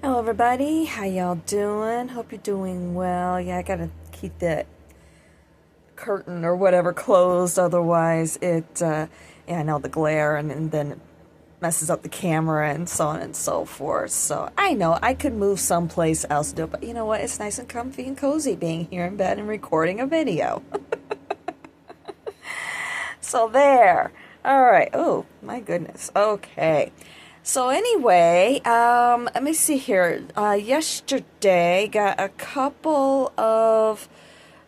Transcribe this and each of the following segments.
Hello, everybody. How y'all doing? Hope you're doing well. Yeah, I gotta keep that curtain or whatever closed, otherwise yeah, I know the glare, and then it messes up the camera and so on and so forth. So I know I could move someplace else to do it, but you know what? It's nice and comfy and cozy being here in bed and recording a video. So there. All right. Oh, my goodness. Okay. So anyway, let me see here. Yesterday, got a couple of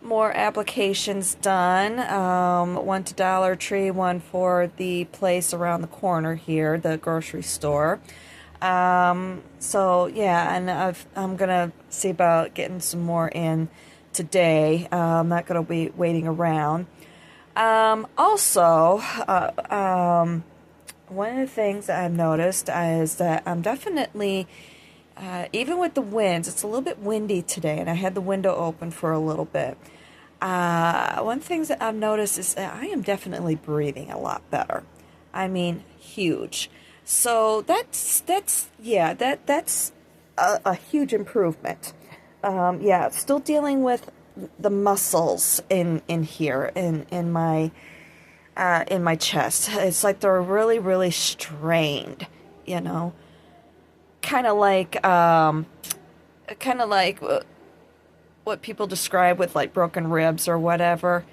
more applications done. One to Dollar Tree, one for the place around the corner here, the grocery store. So yeah, and I'm gonna see about getting some more in today. I'm not gonna be waiting around. Also, one of the things that I've noticed is that I'm definitely, even with the winds, it's a little bit windy today, and I had the window open for a little bit. One of the things that I've noticed is that I am definitely breathing a lot better. I mean, huge. So that's a huge improvement. Yeah, still dealing with the muscles in here in my chest. It's like they're really, really strained, you know, kind of like kind of like what people describe with like broken ribs or whatever.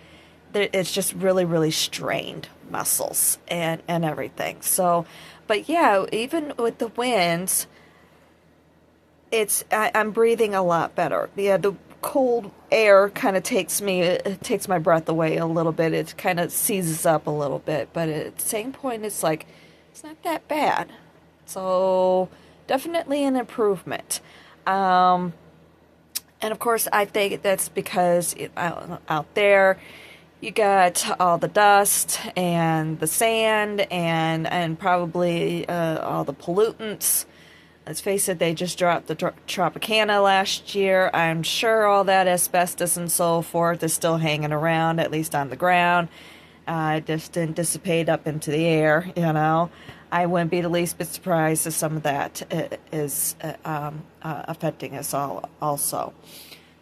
It's just really, really strained muscles and everything. So, but yeah, even with the winds, I'm breathing a lot better. Yeah, the cold air kind of it takes my breath away a little bit. It kind of seizes up a little bit, but at the same point, it's like it's not that bad. So definitely an improvement. And of course, I think that's because out there you got all the dust and the sand and probably all the pollutants. Let's face it, they just dropped the Tropicana last year. I'm sure all that asbestos and so forth is still hanging around, at least on the ground. It just didn't dissipate up into the air, you know. I wouldn't be the least bit surprised if some of that is affecting us all also.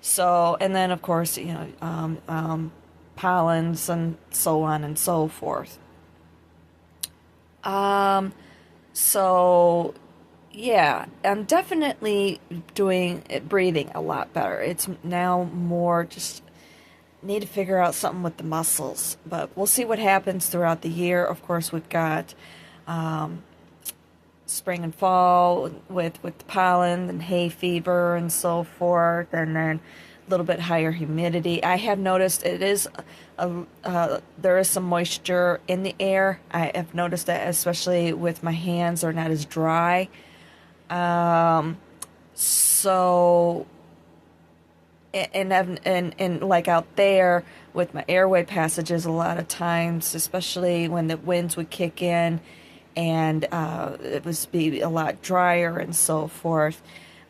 So, and then of course, you know, pollens and so on and so forth. So yeah, I'm definitely breathing a lot better. It's now more just need to figure out something with the muscles, but we'll see what happens throughout the year. Of course, we've got spring and fall with the pollen and hay fever and so forth, and then a little bit higher humidity. I have noticed there is some moisture in the air. I have noticed that, especially with my hands, are not as dry. So and like out there with my airway passages, a lot of times, especially when the winds would kick in and it would be a lot drier and so forth,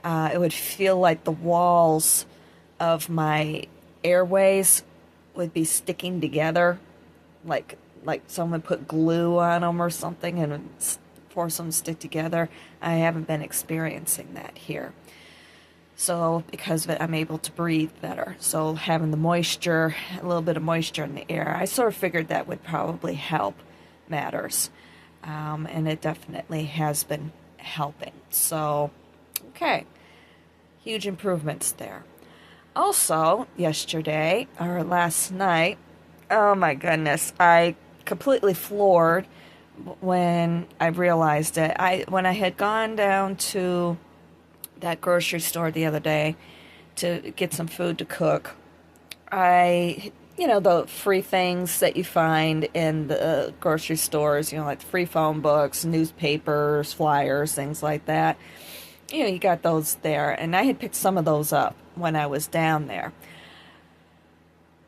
it would feel like the walls of my airways would be sticking together, like someone put glue on them or something and force them to stick together. I haven't been experiencing that here. So because of it, I'm able to breathe better. So having the moisture, a little bit of moisture in the air, I sort of figured that would probably help matters. And it definitely has been helping. So, okay, huge improvements there. Also, yesterday, or last night, oh my goodness, I completely floored when I realized it. When I had gone down to that grocery store the other day to get some food to cook, you know, the free things that you find in the grocery stores, you know, like free phone books, newspapers, flyers, things like that. You know, you got those there, and I had picked some of those up when I was down there.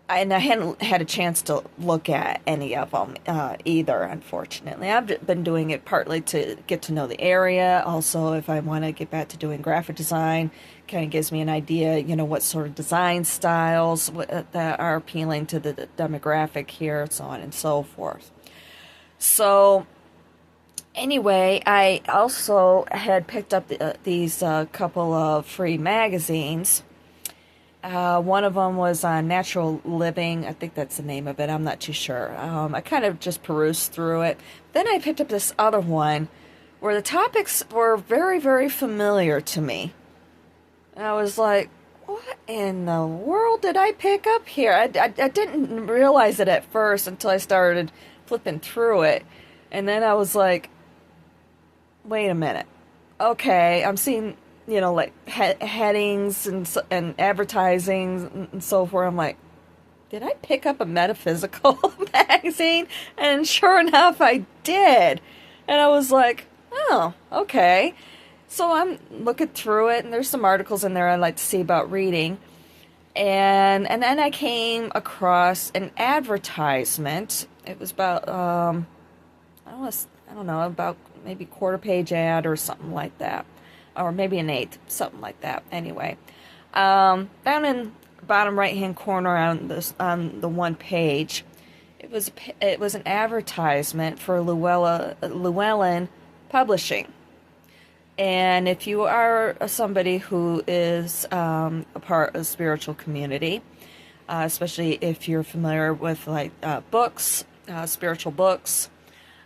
And I hadn't had a chance to look at any of them either, unfortunately. I've been doing it partly to get to know the area. Also, if I want to get back to doing graphic design, kind of gives me an idea, you know, what sort of design styles that are appealing to the demographic here, so on and so forth. So Anyway, I also had picked up these couple of free magazines. One of them was on natural living. I think that's the name of it. I'm not too sure. I kind of just perused through it. Then I picked up this other one where the topics were very, very familiar to me. And I was like, what in the world did I pick up here? I didn't realize it at first until I started flipping through it. And then I was like, wait a minute. Okay, I'm seeing, like headings and advertising and so forth. I'm like, did I pick up a metaphysical magazine? And sure enough, I did. And I was like, oh, okay. So I'm looking through it, and there's some articles in there I like to see about reading. And then I came across an advertisement. It was about I don't know, about maybe quarter page ad or something like that, or maybe an eighth, something like that. Anyway, down in bottom right hand corner on the one page, it was an advertisement for Llewellyn Publishing. And if you are somebody who is a part of the spiritual community, especially if you're familiar with like books, spiritual books,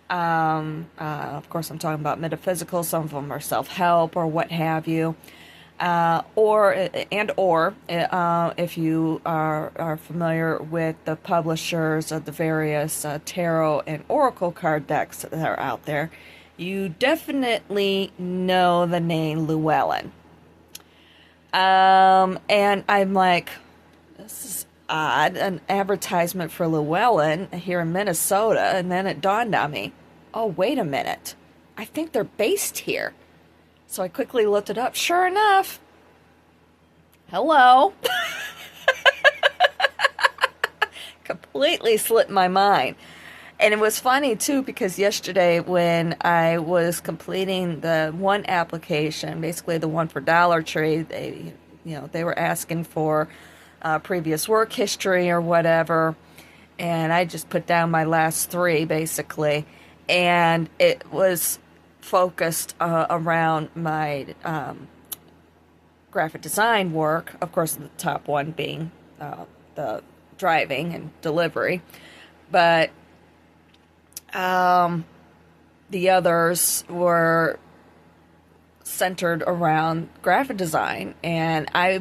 of course I'm talking about metaphysical, some of them are self-help or what have you, or if you are familiar with the publishers of the various tarot and oracle card decks that are out there, you definitely know the name Llewellyn. And I'm like, this is odd, an advertisement for Llewellyn here in Minnesota. And then it dawned on me, oh, wait a minute. I think they're based here. So I quickly looked it up. Sure enough. Hello. Completely slipped my mind. And it was funny, too, because yesterday when I was completing the one application, basically the one for Dollar Tree, they were asking for previous work history or whatever, and I just put down my last three, basically, and it was focused around my graphic design work, of course, the top one being the driving and delivery, but the others were centered around graphic design, and I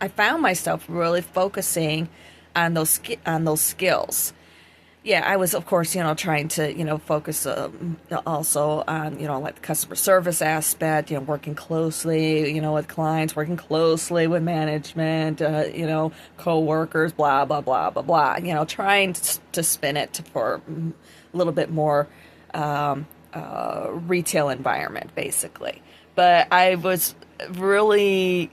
found myself really focusing on those skills. Yeah, I was, of course, trying to, focus also on, like the customer service aspect, working closely, with clients, working closely with management, co-workers, blah, blah, blah, blah, blah, trying to spin it for a little bit more retail environment, basically. But I was really,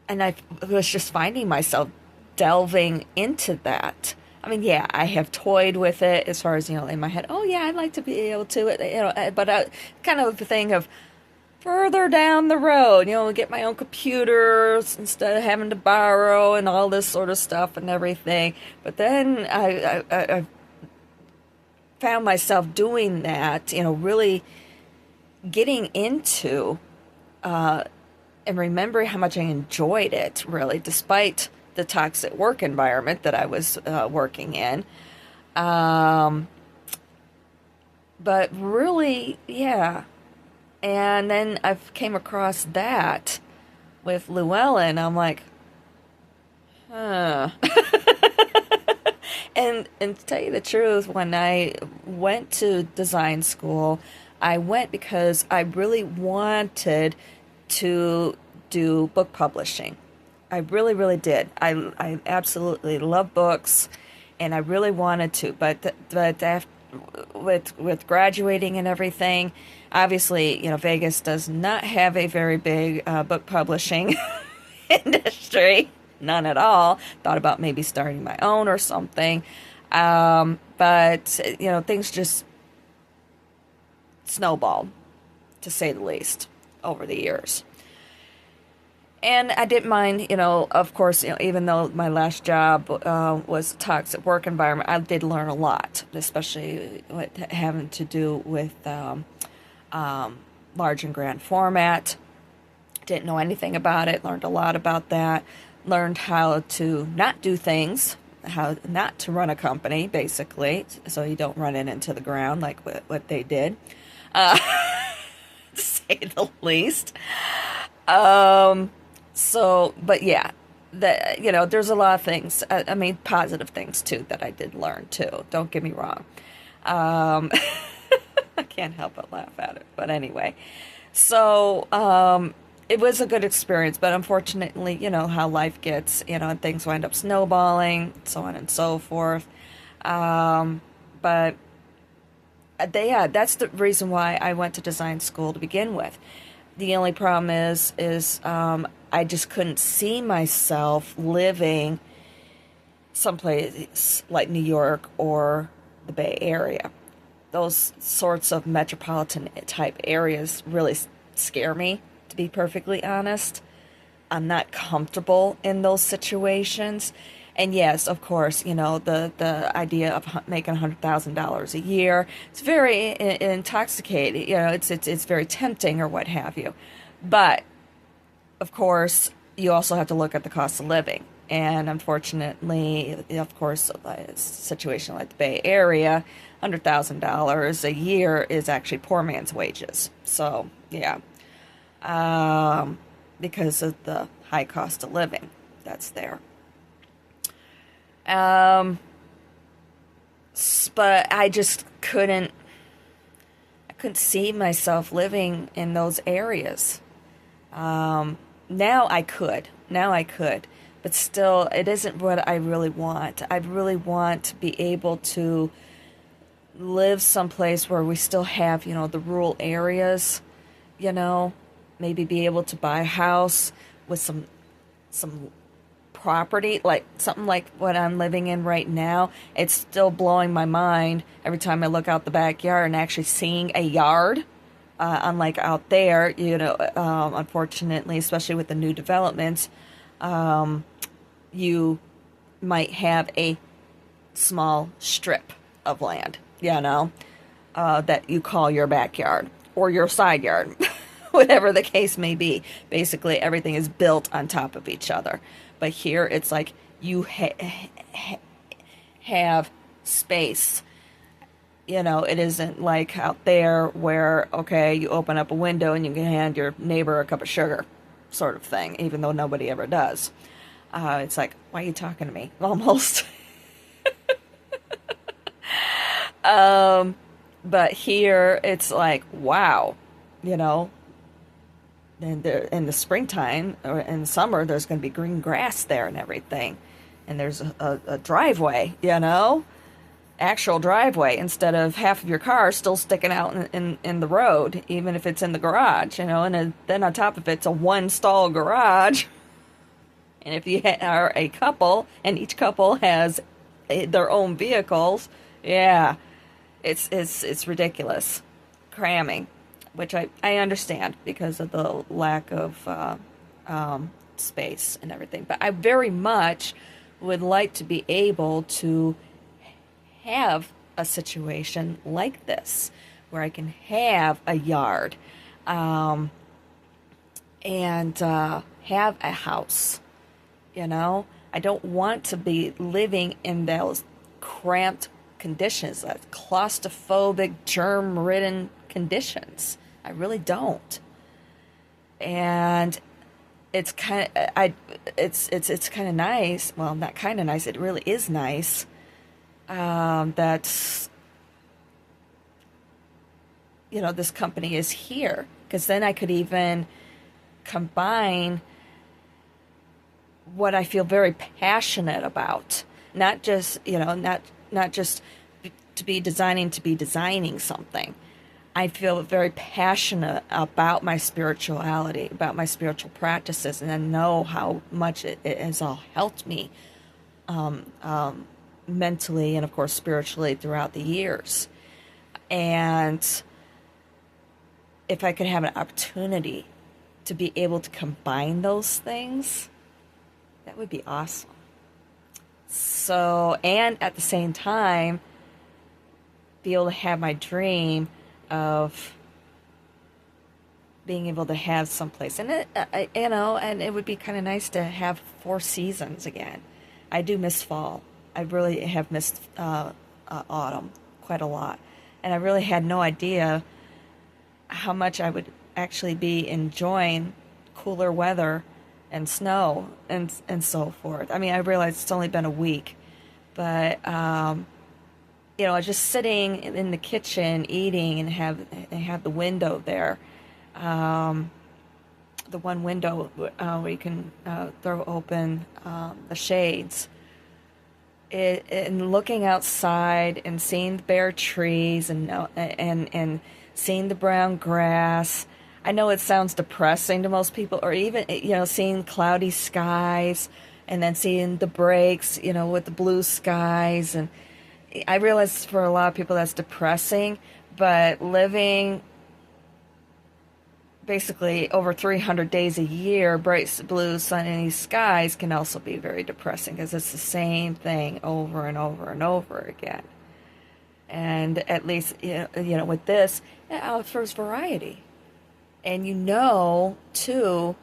and I was just finding myself delving into that. I mean, yeah, I have toyed with it as far as, in my head, oh, yeah, I'd like to be able to, but kind of the thing of further down the road, get my own computers instead of having to borrow and all this sort of stuff and everything. But then I found myself doing that, really getting into and remembering how much I enjoyed it, really, despite the toxic work environment that I was working in. But really, yeah. And then I came across that with Llewellyn. I'm like, huh. And to tell you the truth, when I went to design school, I went because I really wanted to do book publishing. I really, really did. I absolutely love books, and I really wanted to. But after, with graduating and everything, obviously, Vegas does not have a very big book publishing industry, none at all. Thought about maybe starting my own or something, but things just snowballed, to say the least, over the years. And I didn't mind, of course, even though my last job was a toxic work environment, I did learn a lot, especially with having to do with large and grand format. Didn't know anything about it, learned a lot about that, learned how to not do things, how not to run a company, basically, so you don't run it into the ground like what they did, uh, to say the least. Um, but yeah, there's a lot of things. I mean, positive things too that I did learn too. Don't get me wrong. Um, I can't help but laugh at it. But anyway, so it was a good experience. But unfortunately, how life gets. And things wind up snowballing, so on and so forth. But yeah, that's the reason why I went to design school to begin with. The only problem is I just couldn't see myself living someplace like New York or the Bay Area. Those sorts of metropolitan type areas really scare me, to be perfectly honest. I'm not comfortable in those situations. And yes, of course, the idea of making $100,000 a year, it's very intoxicating. It's very tempting or what have you. But of course, you also have to look at the cost of living. And unfortunately, of course, a situation like the Bay Area, $100,000 a year is actually poor man's wages. So, yeah, because of the high cost of living that's there. But I just I couldn't see myself living in those areas. Now I could, but still, it isn't what I really want. I really want to be able to live someplace where we still have, the rural areas, maybe be able to buy a house with some property, like something like what I'm living in right now. It's still blowing my mind every time I look out the backyard and actually seeing a yard. Unlike out there, unfortunately, especially with the new developments, you might have a small strip of land, that you call your backyard or your side yard, whatever the case may be. Basically, everything is built on top of each other. But here, it's like you have space. It isn't like out there where, okay, you open up a window and you can hand your neighbor a cup of sugar, sort of thing, even though nobody ever does. It's like, why are you talking to me? Almost. But here, it's like, wow, and in the springtime or in summer, there's going to be green grass there and everything. And there's a driveway, actual driveway, instead of half of your car still sticking out in the road, even if it's in the garage, and then on top of it, it's a one-stall garage. And if you are a couple and each couple has their own vehicles, yeah, it's ridiculous. Cramming, which I understand because of the lack of space and everything. But I very much would like to be able to have a situation like this where I can have a yard and have a house. I don't want to be living in those cramped conditions, that claustrophobic, germ-ridden conditions. I really don't. And it's kind of it's kind of nice. Well, not kind of nice. It really is nice. That this company is here, because then I could even combine what I feel very passionate about, not just not just to be designing something. I feel very passionate about my spirituality, about my spiritual practices, and I know how much it has all helped me mentally and, of course, spiritually throughout the years. And if I could have an opportunity to be able to combine those things, that would be awesome. So, and at the same time, be able to have my dream of being able to have someplace. And and it would be kind of nice to have 4 seasons again. I do miss fall. I really have missed autumn quite a lot. And I really had no idea how much I would actually be enjoying cooler weather and snow and so forth. I mean, I realize it's only been a week, but just sitting in the kitchen eating and have the window there, the one window where you can throw open the shades. And looking outside and seeing the bare trees and seeing the brown grass. I know it sounds depressing to most people, or even seeing cloudy skies and then seeing the breaks, with the blue skies. And I realize for a lot of people that's depressing, but living basically over 300 days a year, bright blue, sunny skies can also be very depressing because it's the same thing over and over and over again. And at least, with this, it offers variety. And too,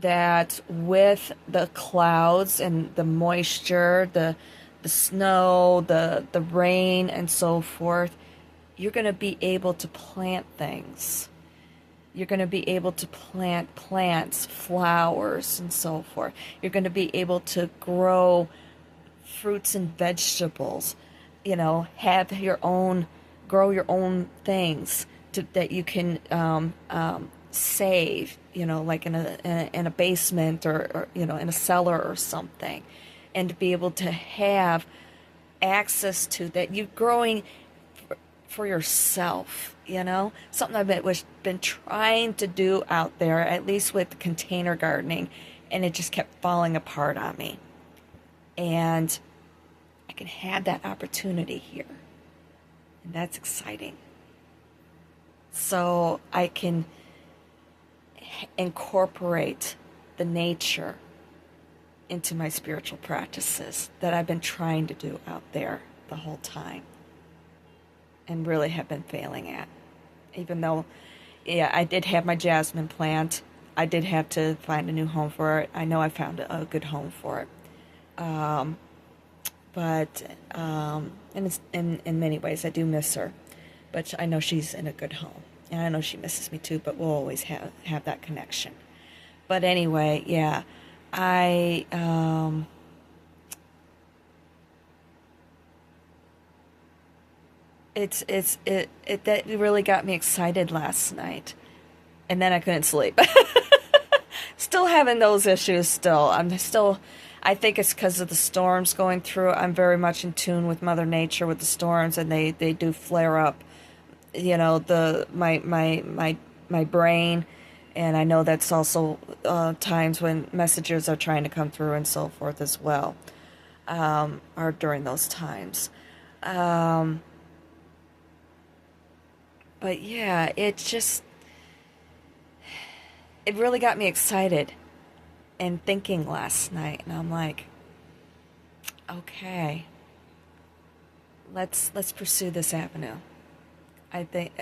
that with the clouds and the moisture, the snow, the rain, and so forth, you're going to be able to plant things. You're going to be able to plant plants, flowers, and so forth. You're going to be able to grow fruits and vegetables. Grow your own things that you can save. Like in a basement or in a cellar or something, and to be able to have access to that. You're growing for yourself. Something I've been trying to do out there, at least with container gardening, and it just kept falling apart on me. And I can have that opportunity here, and that's exciting. So I can incorporate the nature into my spiritual practices that I've been trying to do out there the whole time, and really have been failing at. Even though, I did have my jasmine plant. I did have to find a new home for it. I know I found a good home for it. But in many ways, I do miss her. But I know she's in a good home. And I know she misses me too, but we'll always have that connection. But anyway, yeah, that really got me excited last night, and then I couldn't sleep. Still having those issues. I think it's because of the storms going through. I'm very much in tune with Mother Nature with the storms, and they do flare up. My brain, and I know that's also times when messages are trying to come through and so forth as well, or during those times. But yeah, it really got me excited and thinking last night, and I'm like, okay, let's pursue this avenue. I think,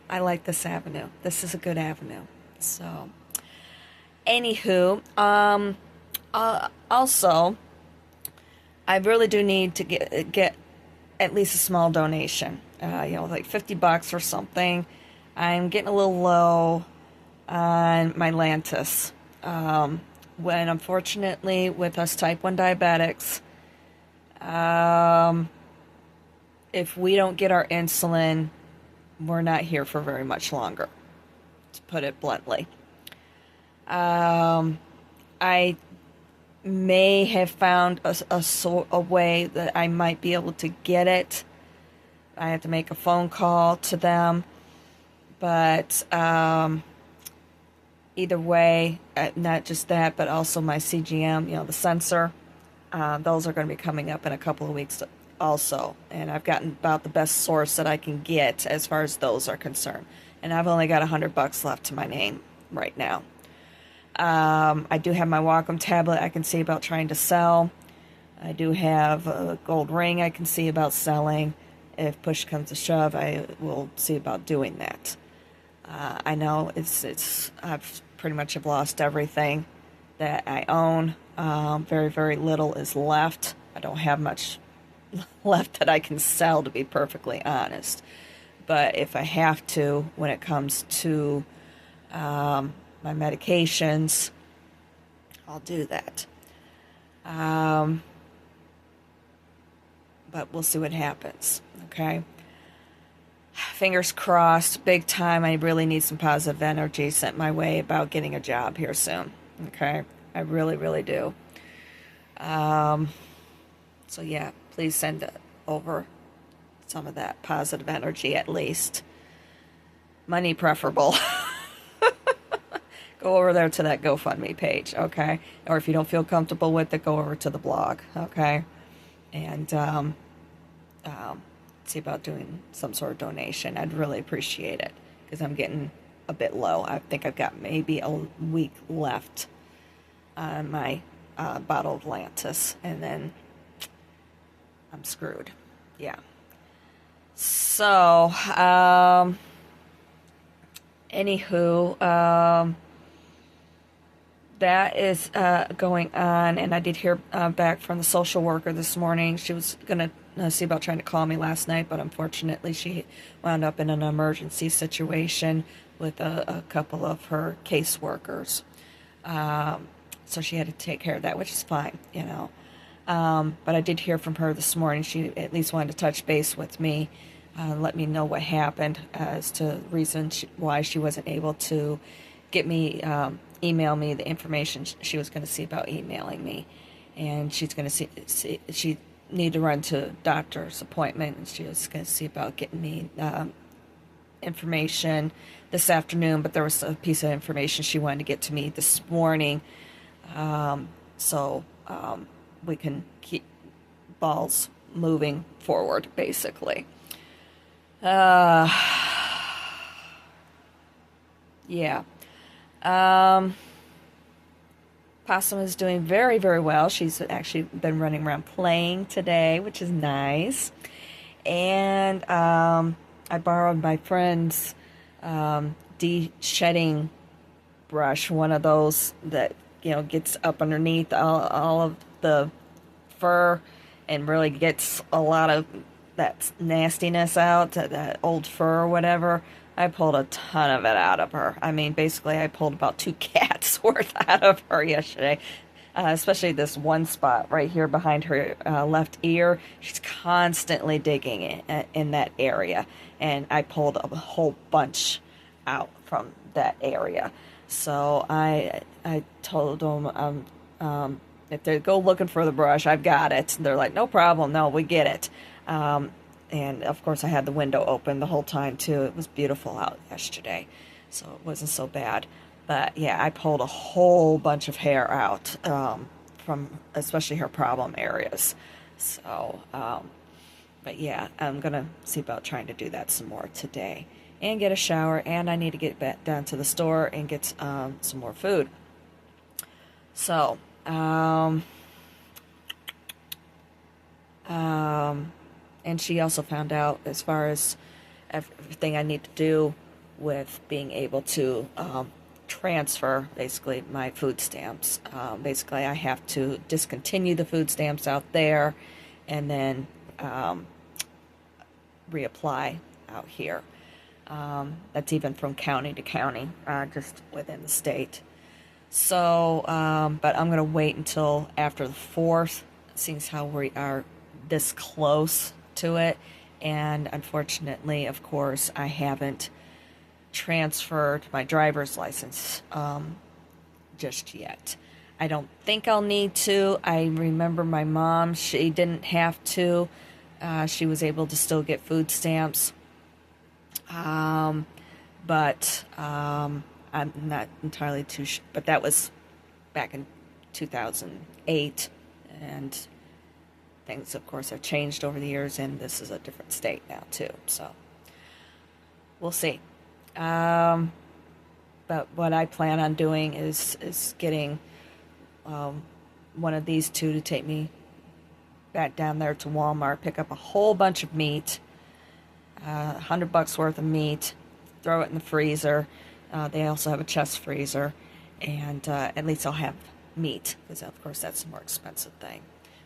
I like this avenue. This is a good avenue. So, anywho, also, I really do need to get at least a small donation. Like $50 or something. I'm getting a little low on my Lantus. When unfortunately with us type 1 diabetics, if we don't get our insulin, we're not here for very much longer, to put it bluntly. I may have found a way that I might be able to get it. I have to make a phone call to them, but either way, not just that, but also my CGM, the sensor, those are going to be coming up in a couple of weeks also, and I've gotten about the best source that I can get as far as those are concerned, and I've only got $100 left to my name right now. I do have my Wacom tablet I can see about trying to sell. I do have a gold ring I can see about selling. If push comes to shove, I will see about doing that. I know I've pretty much have lost everything that I own. Very, very little is left. I don't have much left that I can sell, to be perfectly honest. But if I have to, when it comes to my medications, I'll do that. But we'll see what happens, okay? Fingers crossed, big time. I really need some positive energy sent my way about getting a job here soon, okay? I really, really do. So yeah, please send over some of that positive energy at least. Money preferable. Go over there to that GoFundMe page, okay? Or if you don't feel comfortable with it, go over to the blog, okay? And see about doing some sort of donation. I'd really appreciate it because I'm getting a bit low. I think I've got maybe a week left on my bottle of Lantus, and then I'm screwed. Yeah. So, anywho, that is going on, and I did hear back from the social worker this morning. She was going to see about trying to call me last night, but unfortunately she wound up in an emergency situation with a couple of her caseworkers. So she had to take care of that, which is fine, you know. But I did hear from her this morning. She at least wanted to touch base with me, let me know what happened as to the reason why she wasn't able to get me, email me the information she was going to see about emailing me. And she's going to see she need to run to a doctor's appointment, and she was going to see about getting me information this afternoon, but there was a piece of information she wanted to get to me this morning, so we can keep balls moving forward, basically. Yeah. Possum is doing very, very well. She's actually been running around playing today, which is nice. And I borrowed my friend's de-shedding brush, one of those that, you know, gets up underneath all of the fur and really gets a lot of that nastiness out, that old fur or whatever. I pulled a ton of it out of her. I mean, basically, I pulled about 2 cats worth out of her yesterday, especially this one spot right here behind her left ear. She's constantly digging in that area, and I pulled a whole bunch out from that area. So I told them if they go looking for the brush, I've got it. They're like, no problem, no, we get it. And of course I had the window open the whole time too. It was beautiful out yesterday, so it wasn't so bad. But yeah, I pulled a whole bunch of hair out from especially her problem areas. So, but yeah, I'm gonna see about trying to do that some more today and get a shower. And I need to get back down to the store and get some more food. So, and she also found out as far as everything I need to do with being able to transfer basically my food stamps. Basically, I have to discontinue the food stamps out there and then reapply out here. That's even from county to county, just within the state. So, but I'm going to wait until after the 4th, seeing how we are this close to it. And unfortunately, of course, I haven't transferred my driver's license just yet. I don't think I'll need to. I remember my mom, she didn't have to. She was able to still get food stamps. But I'm not entirely too sure. But that was back in 2008. And things, of course, have changed over the years, and this is a different state now, too. So, we'll see. But what I plan on doing is getting one of these two to take me back down there to Walmart, pick up a whole bunch of meat, $100 worth of meat, throw it in the freezer. They also have a chest freezer, and at least I'll have meat, because of course that's the more expensive thing.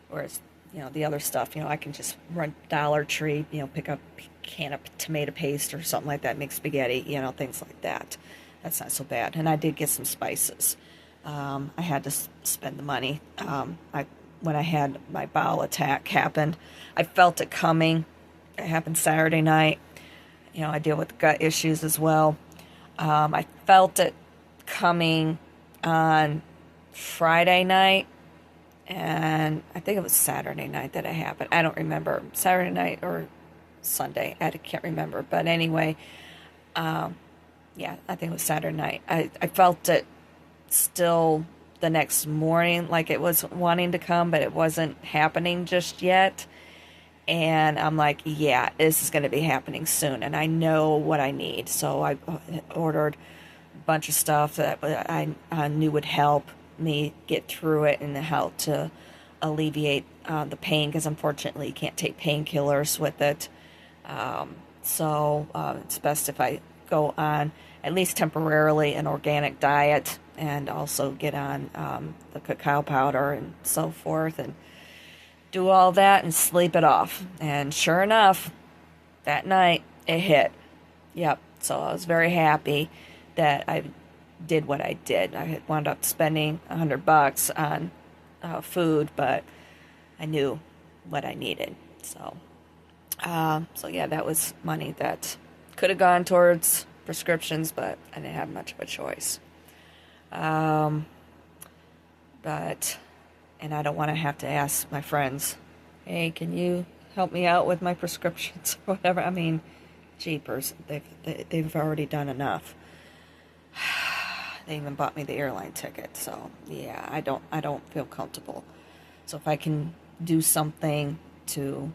Whereas, the other stuff, I can just run Dollar Tree, pick up a can of tomato paste or something like that, make spaghetti, things like that. That's not so bad. And I did get some spices. I had to spend the money. When I had my bowel attack happen, I felt it coming. It happened Saturday night. I deal with gut issues as well. I felt it coming on Friday night, and I think it was Saturday night that it happened. I don't remember. Saturday night or Sunday. I can't remember. But anyway, yeah, I think it was Saturday night. I felt it still the next morning, like it was wanting to come, but it wasn't happening just yet. And I'm like, yeah, this is going to be happening soon, and I know what I need. So I ordered a bunch of stuff that I knew would help me get through it and help to alleviate the pain, because unfortunately you can't take painkillers with it. So it's best if I go on, at least temporarily, an organic diet, and also get on the cacao powder and so forth, and do all that and sleep it off. And sure enough, that night it hit. Yep. So I was very happy that I did what I did. I had wound up spending $100 on food, but I knew what I needed. So yeah, that was money that could have gone towards prescriptions, but I didn't have much of a choice. And I don't want to have to ask my friends, hey, can you help me out with my prescriptions or whatever? I mean, jeepers, they've already done enough. They even bought me the airline ticket, so yeah, I don't feel comfortable. So if I can do something to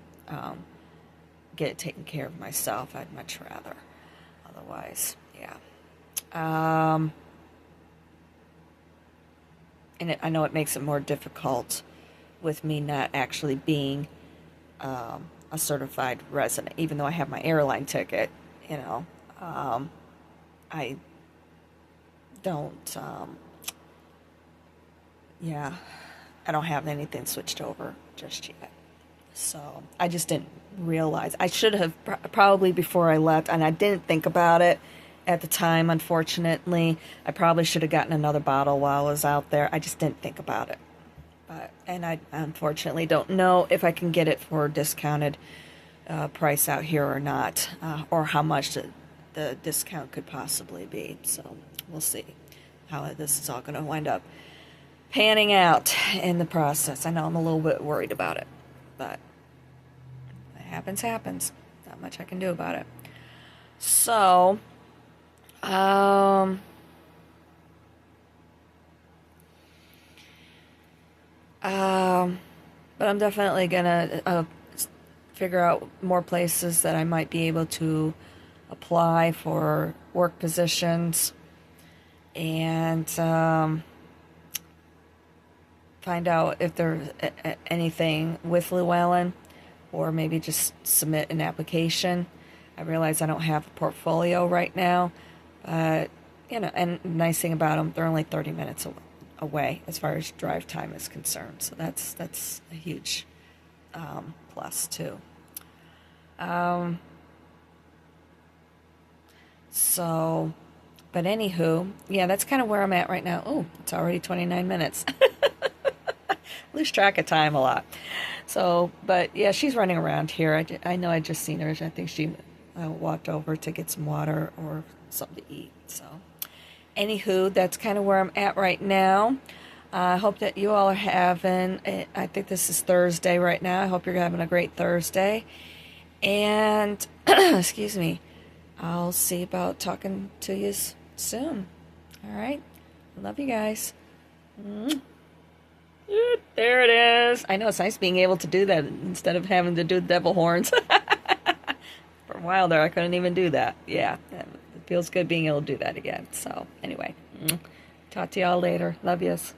get it taken care of myself, I'd much rather. Otherwise, yeah. And I know it makes it more difficult with me not actually being a certified resident, even though I have my airline ticket. I don't. Yeah, I don't have anything switched over just yet. So I just didn't realize. I should have probably before I left, and I didn't think about it at the time, unfortunately. I probably should have gotten another bottle while I was out there. I just didn't think about it. And I unfortunately don't know if I can get it for a discounted price out here or not, or how much the discount could possibly be. So we'll see how this is all going to wind up panning out in the process. I know I'm a little bit worried about it, but what happens. Not much I can do about it. So but I'm definitely gonna figure out more places that I might be able to apply for work positions, and find out if there's anything with Llewellyn, or maybe just submit an application. I realize I don't have a portfolio right now, but and the nice thing about them, they're only 30 minutes away as far as drive time is concerned. So that's a huge plus too. But anywho, yeah, that's kind of where I'm at right now. Oh, it's already 29 minutes. Lose track of time a lot. So, but yeah, she's running around here. I know I just seen her. I think she walked over to get some water or something to eat. So, anywho, that's kind of where I'm at right now. I hope that you all are having, I think this is Thursday right now. I hope you're having a great Thursday. And, excuse me, I'll see about talking to you soon. All right? Love you guys. There it is. I know, it's nice being able to do that instead of having to do devil horns. For a while there, I couldn't even do that. Yeah, feels good being able to do that again. So anyway, talk to y'all later. Love yous.